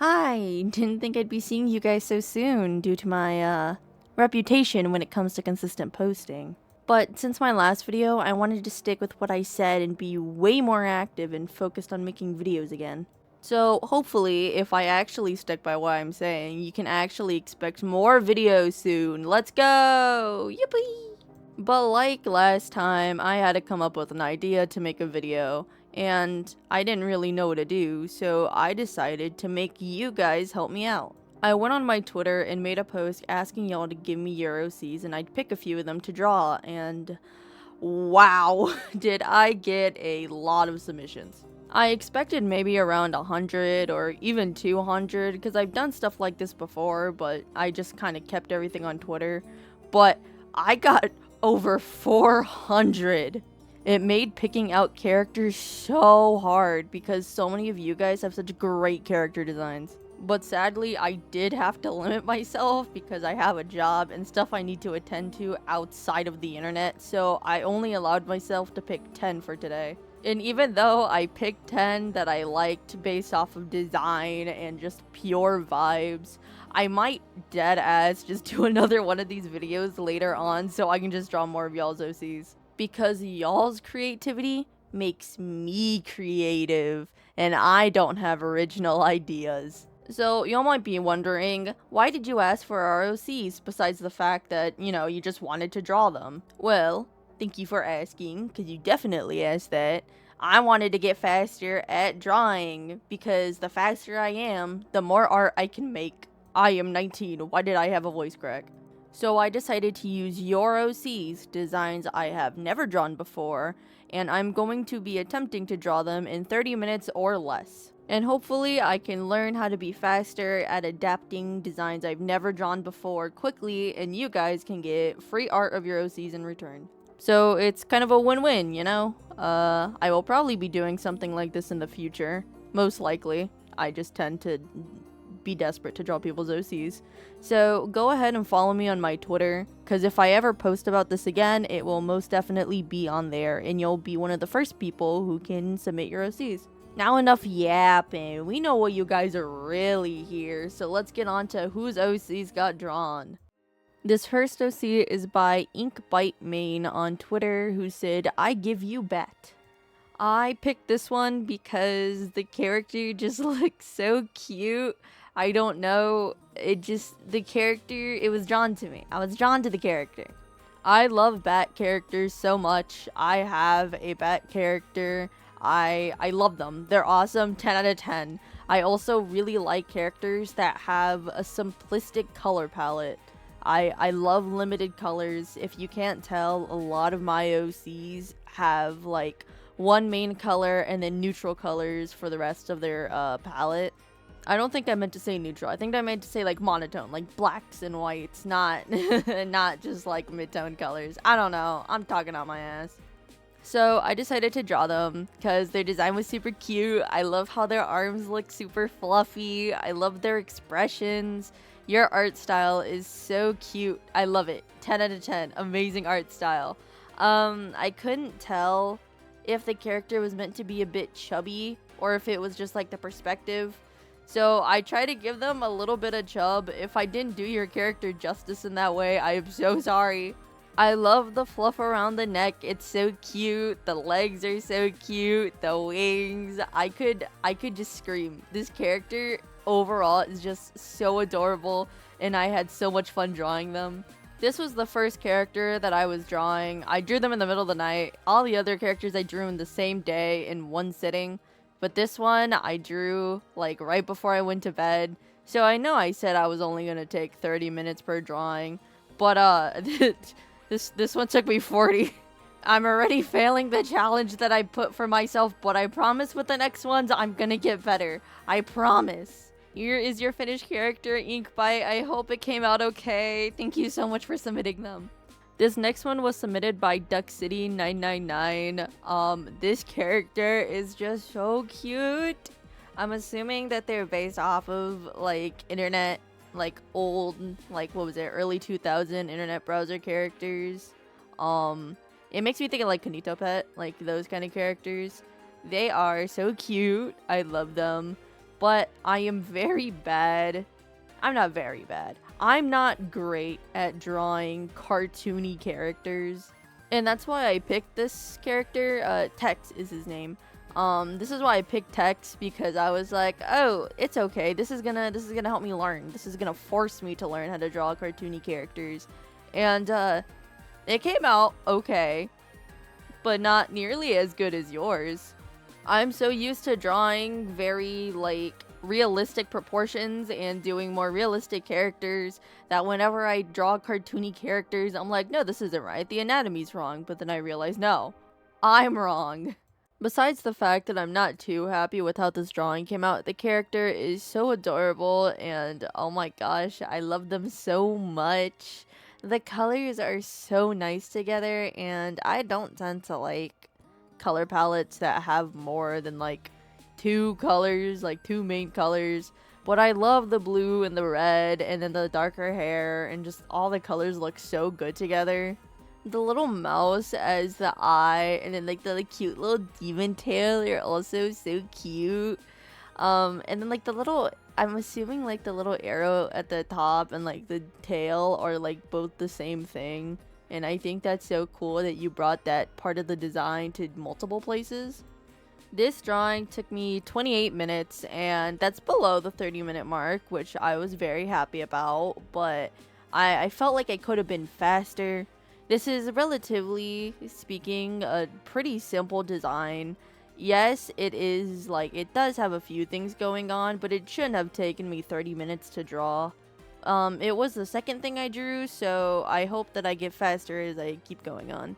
I didn't think I'd be seeing you guys so soon due to my reputation when it comes to consistent posting. But since my last video, I wanted to stick with what I said and be way more active and focused on making videos again. So hopefully, if I actually stick by what I'm saying, you can actually expect more videos soon. Let's go! Yippee! But like last time, I had to come up with an idea to make a video, and I didn't really know what to do, so I decided to make you guys help me out. I went on my Twitter and made a post asking y'all to give me your OCs, and I'd pick a few of them to draw, and wow, did I get a lot of submissions. I expected maybe around 100 or even 200 because I've done stuff like this before, but I just kind of kept everything on Twitter. But I got over 400. It made picking out characters so hard because so many of you guys have such great character designs. But sadly, I did have to limit myself because I have a job and stuff I need to attend to outside of the internet, so I only allowed myself to pick 10 for today. And even though I picked 10 that I liked based off of design and just pure vibes, I might deadass just do another one of these videos later on so I can just draw more of y'all's OCs. Because y'all's creativity makes me creative, and I don't have original ideas. So y'all might be wondering, why did you ask for our OCs besides the fact that, you just wanted to draw them? Well, thank you for asking, because you definitely asked that. I wanted to get faster at drawing, because the faster I am, the more art I can make. I am 19, why did I have a voice crack? So I decided to use your OCs, designs I have never drawn before, and I'm going to be attempting to draw them in 30 minutes or less. And hopefully I can learn how to be faster at adapting designs I've never drawn before quickly, and you guys can get free art of your OCs in return. So it's kind of a win-win, you know? I will probably be doing something like this in the future. Most likely. I just tend to be desperate to draw people's OCs. So go ahead and follow me on my Twitter, because if I ever post about this again, it will most definitely be on there, and you'll be one of the first people who can submit your OCs. Now enough yapping, we know what you guys are really here, so let's get on to whose OCs got drawn. This first OC is by INKBITEMAIN on Twitter, who said, "I give you bet." I picked this one because the character just looks so cute. I don't know, the character, it was drawn to me. I was drawn to the character. I love bat characters so much. I have a bat character. I love them. They're awesome. 10 out of 10. I also really like characters that have a simplistic color palette. I love limited colors. If you can't tell, a lot of my OCs have like one main color and then neutral colors for the rest of their palette. I don't think I meant to say neutral. I think I meant to say like monotone, like blacks and whites, not not just like mid-tone colors. I don't know. I'm talking out my ass. So I decided to draw them because their design was super cute. I love how their arms look super fluffy. I love their expressions. Your art style is so cute. I love it. 10 out of 10. Amazing art style. I couldn't tell if the character was meant to be a bit chubby or if it was just like the perspective. So I try to give them a little bit of chub. If I didn't do your character justice in that way, I am so sorry. I love the fluff around the neck. It's so cute. The legs are so cute. The wings. I could just scream. This character overall is just so adorable, and I had so much fun drawing them. This was the first character that I was drawing. I drew them in the middle of the night. All the other characters I drew in the same day in one sitting. But this one I drew like right before I went to bed. So I know I said I was only going to take 30 minutes per drawing. But this one took me 40. I'm already failing the challenge that I put for myself, but I promise with the next ones I'm gonna get better. I promise. Here is your finished character, INKBITE. I hope it came out okay. Thank you so much for submitting them. This next one was submitted by DuckCity999. This character is just so cute. I'm assuming that they're based off of like internet, like old, like what was it, early 2000 internet browser characters. It makes me think of like Kanito Pet, like those kind of characters. They are so cute. I love them. but I am very bad. I'm not very bad. I'm not great at drawing cartoony characters. And that's why I picked this character. Tex is his name. This is why I picked Tex, because I was like, oh, it's okay. This is gonna help me learn. This is gonna force me to learn how to draw cartoony characters. And it came out okay, but not nearly as good as yours. I'm so used to drawing very, like, realistic proportions and doing more realistic characters that whenever I draw cartoony characters, I'm like, no, this isn't right. The anatomy's wrong. But then I realize, no, I'm wrong. Besides the fact that I'm not too happy with how this drawing came out, the character is so adorable, and oh my gosh, I love them so much. The colors are so nice together, and I don't tend to like color palettes that have more than like two colors, like two main colors. But I love the blue and the red and then the darker hair, and just all the colors look so good together. The little mouse as the eye, and then like the cute little demon tail are also so cute. And then like the little, I'm assuming like the little arrow at the top and like the tail are like both the same thing. And I think that's so cool that you brought that part of the design to multiple places. This drawing took me 28 minutes, and that's below the 30-minute mark, which I was very happy about, but I felt like I could have been faster. This is, relatively speaking, a pretty simple design. Yes, it is, like, it does have a few things going on, but it shouldn't have taken me 30 minutes to draw. It was the second thing I drew, so I hope that I get faster as I keep going on.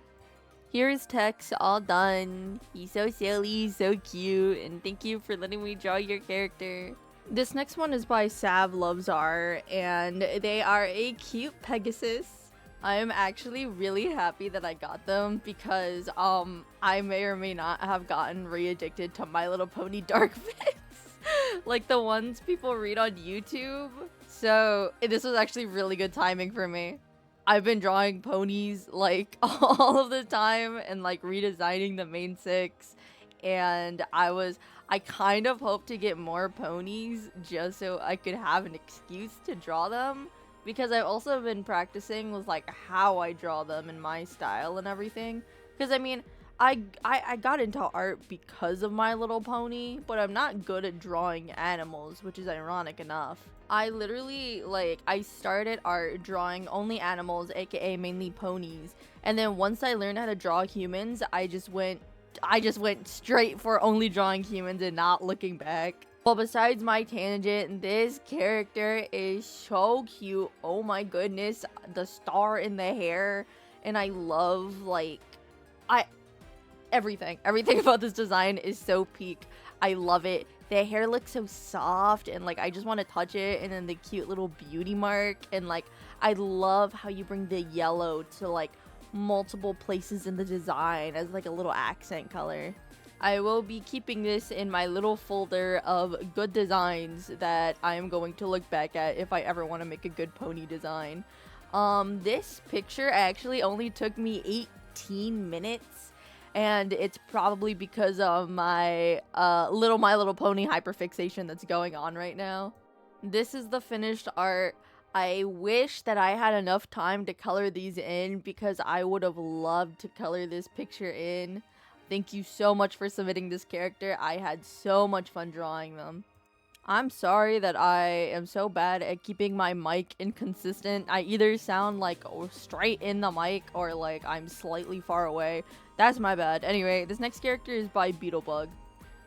Here's Tex, all done. He's so silly, so cute, and thank you for letting me draw your character. This next one is by SACLUVVSART, and they are a cute Pegasus. I am actually really happy that I got them because I may or may not have gotten re-addicted to My Little Pony Dark Fits, like the ones people read on YouTube. So this was actually really good timing for me. I've been drawing ponies like all of the time and like redesigning the main 6, and I kind of hope to get more ponies just so I could have an excuse to draw them, because I've also been practicing with like how I draw them and my style and everything. Because I mean, I got into art because of My Little Pony, but I'm not good at drawing animals, which is ironic enough. I literally, like, I started art drawing only animals, aka mainly ponies, and then once I learned how to draw humans, I just went straight for only drawing humans and not looking back. Well, besides my tangent, this character is so cute. Oh my goodness, the star in the hair, and I love, like, everything about this design is so peak. I love it. The hair looks so soft, and like I just want to touch it, and then the cute little beauty mark, and like I love how you bring the yellow to like multiple places in the design as like a little accent color. I will be keeping this in my little folder of good designs that I am going to look back at if I ever want to make a good pony design. This picture actually only took me 18 minutes. And it's probably because of my My Little Pony hyperfixation that's going on right now. This is the finished art. I wish that I had enough time to color these in, because I would have loved to color this picture in. Thank you so much for submitting this character. I had so much fun drawing them. I'm sorry that I am so bad at keeping my mic inconsistent. I either sound like straight in the mic or like I'm slightly far away. That's my bad. Anyway, this next character is by Beetlebug.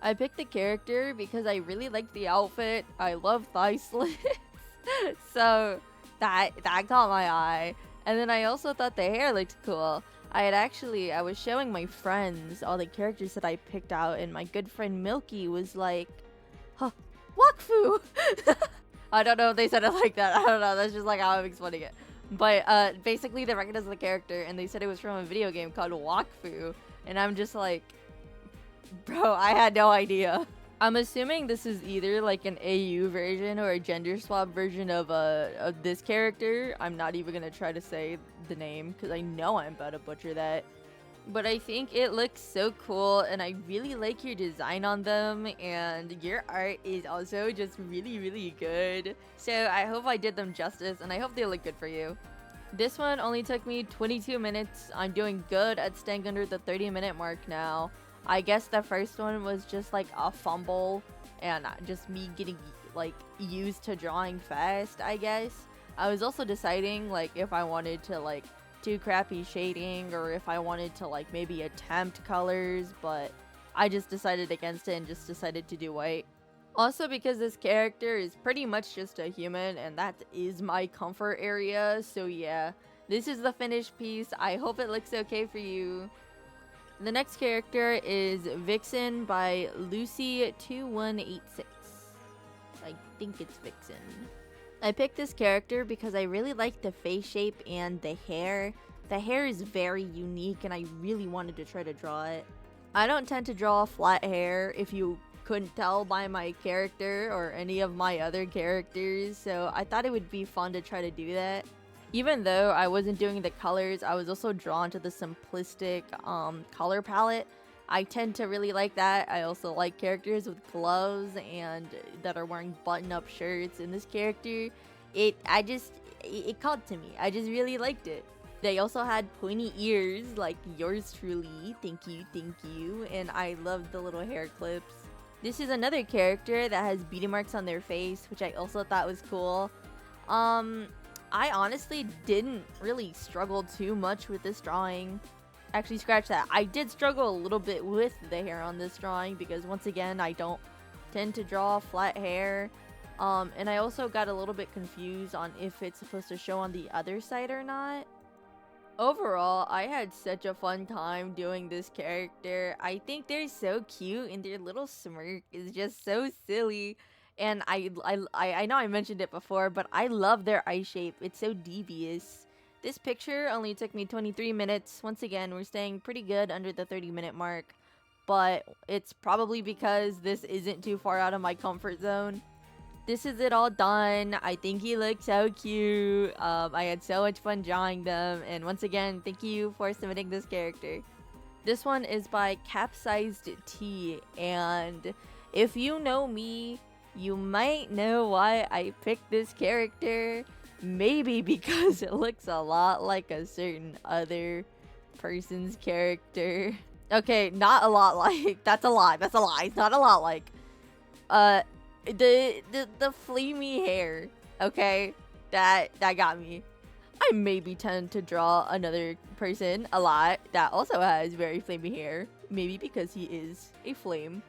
I picked the character because I really liked the outfit. I love thigh slits. So that caught my eye. And then I also thought the hair looked cool. I was showing my friends all the characters that I picked out, and my good friend Milky was like, huh, Wakfu! I don't know if they said it like that. I don't know. That's just like how I'm explaining it. But basically they recognized the character, and they said it was from a video game called Wakfu. And I'm just like, bro, I had no idea. I'm assuming this is either like an AU version or a gender swap version of this character. I'm not even gonna try to say the name because I know I'm about to butcher that. but I think it looks so cool, and I really like your design on them, and your art is also just really good. So I hope I did them justice, and I hope they look good for you. This one only took me 22 minutes. I'm doing good at staying under the 30-minute mark now. I guess the first one was just like a fumble and just me getting like used to drawing fast, I guess. I was also deciding like if I wanted to like do crappy shading or if I wanted to like maybe attempt colors, but I just decided against it and just decided to do white. Also, because this character is pretty much just a human and that is my comfort area, so yeah, this is the finished piece. I hope it looks okay for you. The next character is Vixen by Lucy2186. I think it's Vixen. I picked this character because I really like the face shape and the hair. The hair is very unique and I really wanted to try to draw it. I don't tend to draw flat hair, if you couldn't tell by my character or any of my other characters, so I thought it would be fun to try to do that. Even though I wasn't doing the colors, I was also drawn to the simplistic color palette. I tend to really like that. I also like characters with gloves and that are wearing button-up shirts, and this character, it called to me. I just really liked it. They also had pointy ears like yours truly. Thank you, and I loved the little hair clips. This is another character that has beauty marks on their face, which I also thought was cool. I honestly didn't really struggle too much with this drawing. Actually, scratch that. I did struggle a little bit with the hair on this drawing because once again, I don't tend to draw flat hair. And I also got a little bit confused on if it's supposed to show on the other side or not. Overall, I had such a fun time doing this character. I think they're so cute and their little smirk is just so silly. And I know I mentioned it before, but I love their eye shape. It's so devious. This picture only took me 23 minutes. Once again, we're staying pretty good under the 30-minute mark. But it's probably because this isn't too far out of my comfort zone. This is it all done. I think he looks so cute. I had so much fun drawing them. And once again, thank you for submitting this character. This one is by CAPSIZEDT. And if you know me, you might know why I picked this character. Maybe because it looks a lot like a certain other person's character. Okay, not a lot like. That's a lie. That's a lie. It's not a lot like. The flamey hair. Okay, that got me. I maybe tend to draw another person a lot that also has very flamey hair. Maybe because he is a flame.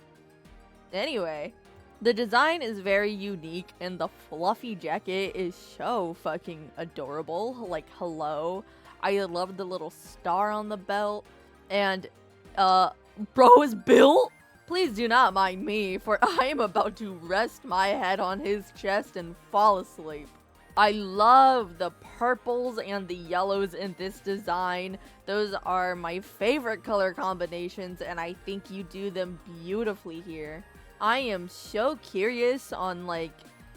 Anyway. The design is very unique and the fluffy jacket is so fucking adorable. Like, hello. I love the little star on the belt. And, bro is built? Please do not mind me, for I am about to rest my head on his chest and fall asleep. I love the purples and the yellows in this design. Those are my favorite color combinations and I think you do them beautifully here. I am so curious on like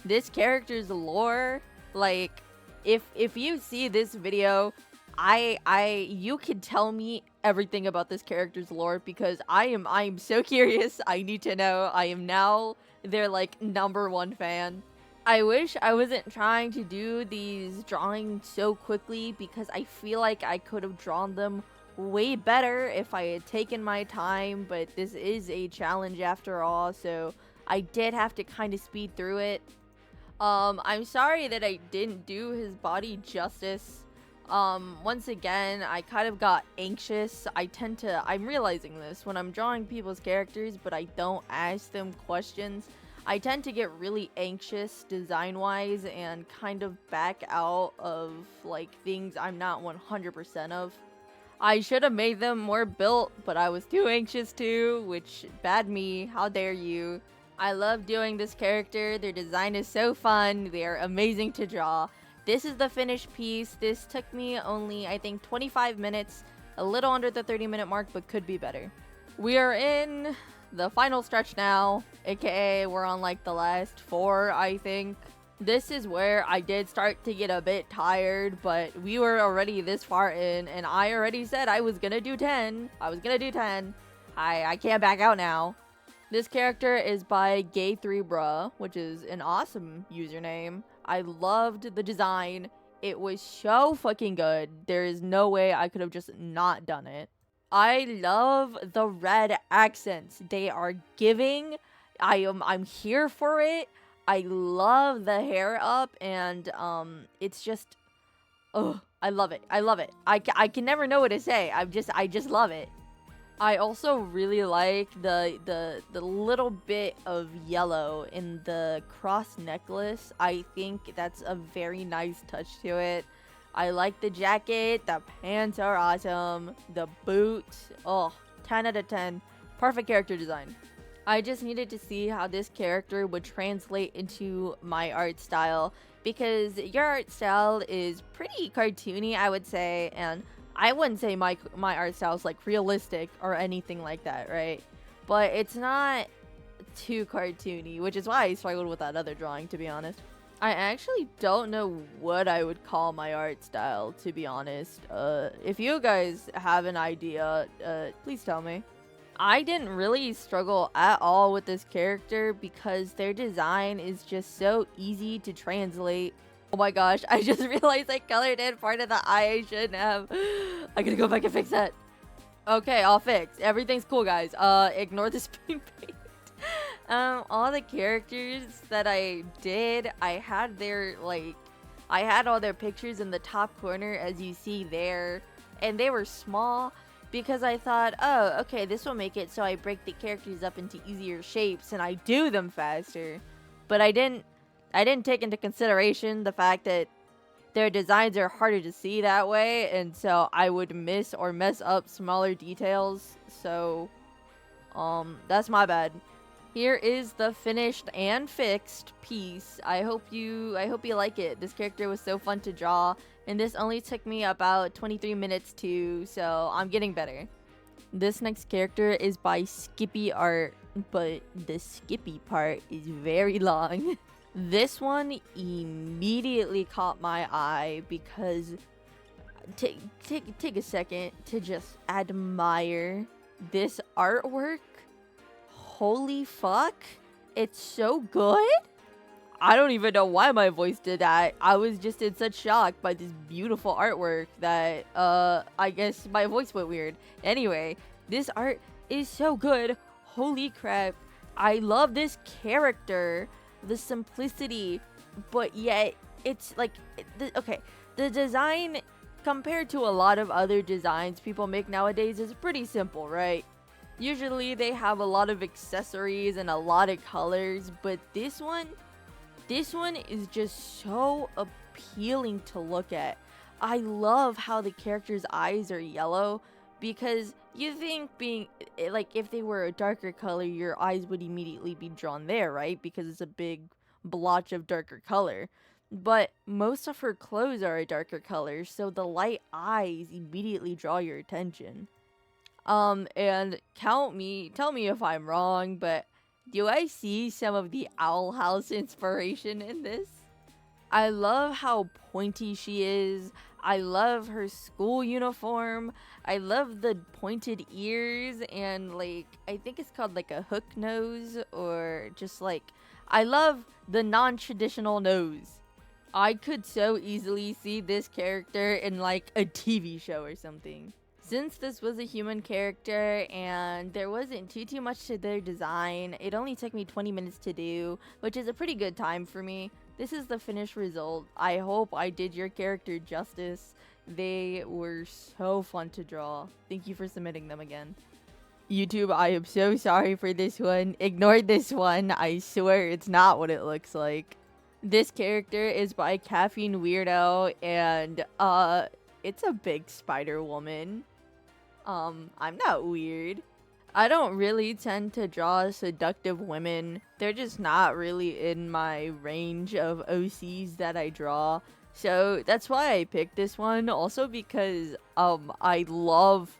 this character's lore. Like if you see this video, you can tell me everything about this character's lore because I'm so curious. I need to know. I am now their like #1 fan. I wish I wasn't trying to do these drawings so quickly because I feel like I could have drawn them way better if I had taken my time, but this is a challenge after all, so I did have to kind of speed through it. I'm sorry that I didn't do his body justice. Once again, I kind of got anxious. I'm realizing this when I'm drawing people's characters, but I don't ask them questions. I tend to get really anxious design-wise and kind of back out of like things I'm not 100% of. I should have made them more built, but I was too anxious to, which bad me, how dare you. I love doing this character, their design is so fun, they are amazing to draw. This is the finished piece. This took me only, I think, 25 minutes, a little under the 30-minute mark, but could be better. We are in the final stretch now, aka we're on like the last 4, I think. This is where I did start to get a bit tired, but we were already this far in, and I already said I was gonna do 10. I was gonna do 10. I can't back out now. This character is by GAYTHREEBRUH, which is an awesome username. I loved the design. It was so fucking good. There is no way I could have just not done it. I love the red accents. They are giving. I'm here for it. I love the hair up, and it's just, oh, I love it. I love it. I can never know what to say. I just love it. I also really like the little bit of yellow in the cross necklace. I think that's a very nice touch to it. I like the jacket. The pants are awesome. The boots, oh, 10 out of 10. Perfect character design. I just needed to see how this character would translate into my art style, because your art style is pretty cartoony, I would say, and I wouldn't say my art style is like realistic or anything like that, right? But it's not too cartoony, which is why I struggled with that other drawing, to be honest. I actually don't know what I would call my art style, to be honest. If you guys have an idea, please tell me. I didn't really struggle at all with this character because their design is just so easy to translate. Oh my gosh, I just realized I colored in part of the eye I shouldn't have. I gotta go back and fix that. Okay, all fixed. Everything's cool, guys. Ignore the spring paint. All the characters that I did, I had all their pictures in the top corner, as you see there, and they were small. Because I thought, oh, okay, this will make it so I break the characters up into easier shapes and I do them faster. But I didn't take into consideration the fact that their designs are harder to see that way, and so I would miss or mess up smaller details. So, that's my bad. Here is the finished and fixed piece. I hope you like it. This character was so fun to draw. And this only took me about 23 minutes too, so I'm getting better. This next character is by Skippy Art, but the Skippy part is very long. This one immediately caught my eye because take a second to just admire this artwork. Holy fuck, it's so good. I don't even know why my voice did that. I was just in such shock by this beautiful artwork that, I guess my voice went weird. Anyway, this art is so good. Holy crap. I love this character. The simplicity, but yet it's like, okay, the design compared to a lot of other designs people make nowadays is pretty simple, right? Usually they have a lot of accessories and a lot of colors, but this one is just so appealing to look at. I love how the character's eyes are yellow, because you think if they were a darker color, your eyes would immediately be drawn there, right? Because it's a big blotch of darker color. But most of her clothes are a darker color, so the light eyes immediately draw your attention. And tell me if I'm wrong, but do I see some of the Owl House inspiration in this? I love how pointy she is. I love her school uniform. I love the pointed ears and I think it's called a hook nose, or just I love the non-traditional nose. I could so easily see this character in a TV show or something. Since this was a human character and there wasn't too much to their design, it only took me 20 minutes to do, which is a pretty good time for me. This is the finished result. I hope I did your character justice. They were so fun to draw. Thank you for submitting them again. YouTube, I am so sorry for this one. Ignore this one. I swear it's not what it looks like. This character is by CAFFEINEWEIRDO, and it's a big spider woman. I'm not weird. I don't really tend to draw seductive women. They're just not really in my range of OCs that I draw. So that's why I picked this one. Also because I love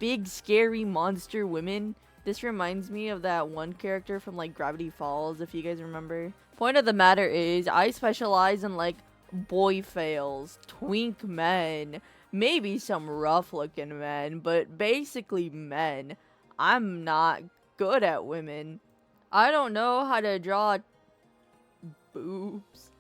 big scary monster women. This reminds me of that one character from like Gravity Falls, if you guys remember. Point of the matter is, I specialize in like boy fails, twink men, maybe some rough looking men, but basically men. I'm not good at women. I don't know how to draw boobs.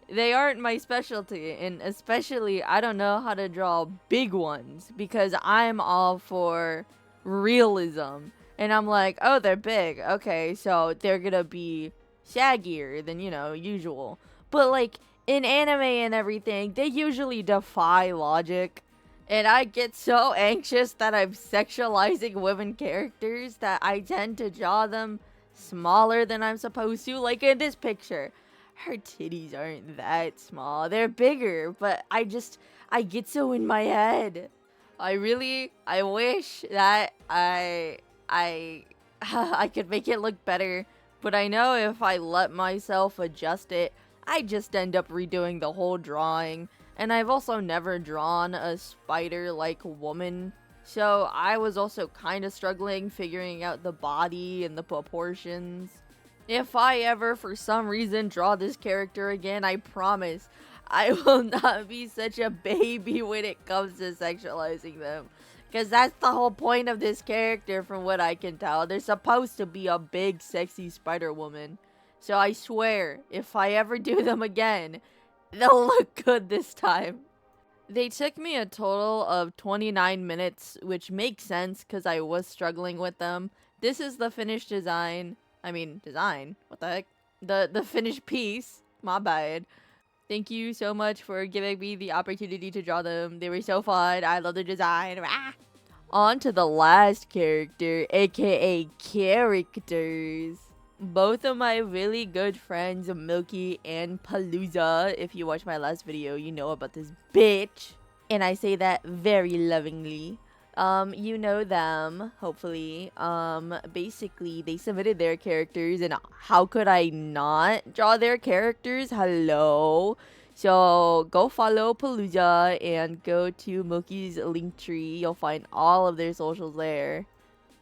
They aren't my specialty, and especially I don't know how to draw big ones because I'm all for realism. And I'm like, oh, they're big. Okay, so they're gonna be shaggier than, you know, usual. But like in anime and everything, they usually defy logic. And I get so anxious that I'm sexualizing women characters that I tend to draw them smaller than I'm supposed to. Like in this picture, her titties aren't that small. They're bigger, but I get so in my head. I wish that I could make it look better, but I know if I let myself adjust it, I just end up redoing the whole drawing. And I've also never drawn a spider-like woman, so I was also kind of struggling figuring out the body and the proportions. If I ever, for some reason, draw this character again, I promise I will not be such a baby when it comes to sexualizing them. Because that's the whole point of this character from what I can tell. They're supposed to be a big, sexy Spider-Woman. So I swear, if I ever do them again, they'll look good this time. They took me a total of 29 minutes, which makes sense because I was struggling with them. This is the finished design. I mean, design. What the heck? The finished piece. My bad. Thank you so much for giving me the opportunity to draw them. They were so fun. I love the design. Ah! On to the last character, aka characters. Both of my really good friends, Milky and Palooza. If you watched my last video, you know about this bitch. And I say that very lovingly. You know them, hopefully. Basically, they submitted their characters, and how could I not draw their characters? Hello? So, go follow Palooza and go to Milky's link tree. You'll find all of their socials there.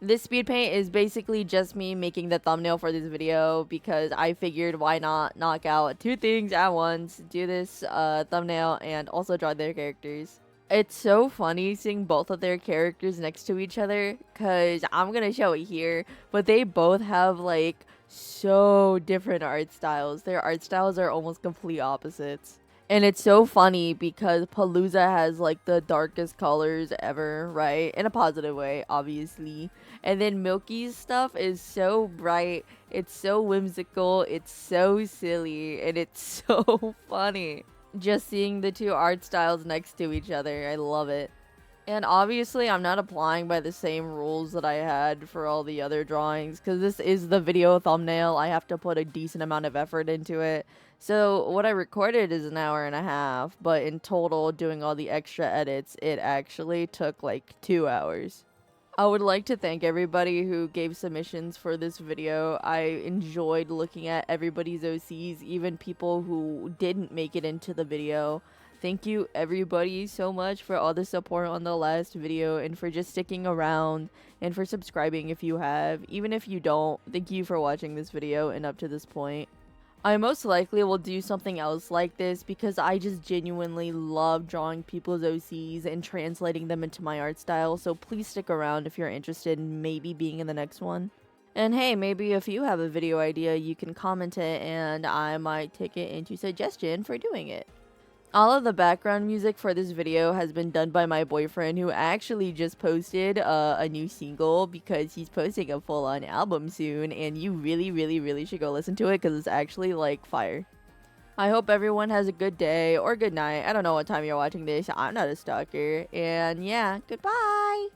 This speed paint is basically just me making the thumbnail for this video because I figured why not knock out two things at once, do this thumbnail and also draw their characters. It's so funny seeing both of their characters next to each other because I'm gonna show it here, but they both have like so different art styles. Their art styles are almost complete opposites. And it's so funny because Palooza has like the darkest colors ever, right? In a positive way, obviously. And then Milky's stuff is so bright, it's so whimsical, it's so silly, and it's so funny. Just seeing the two art styles next to each other, I love it. And obviously, I'm not applying by the same rules that I had for all the other drawings, because this is the video thumbnail. I have to put a decent amount of effort into it. So what I recorded is an hour and a half, but in total, doing all the extra edits, it actually took like 2 hours. I would like to thank everybody who gave submissions for this video. I enjoyed looking at everybody's OCs, even people who didn't make it into the video. Thank you everybody so much for all the support on the last video and for just sticking around and for subscribing if you have. Even if you don't, thank you for watching this video and up to this point. I most likely will do something else like this because I just genuinely love drawing people's OCs and translating them into my art style, so please stick around if you're interested in maybe being in the next one. And hey, maybe if you have a video idea, you can comment it and I might take it into suggestion for doing it. All of the background music for this video has been done by my boyfriend, who actually just posted a new single because he's posting a full-on album soon, and you really should go listen to it because it's actually like fire. I hope everyone has a good day or good night. I don't know what time you're watching this. I'm not a stalker. And yeah, goodbye!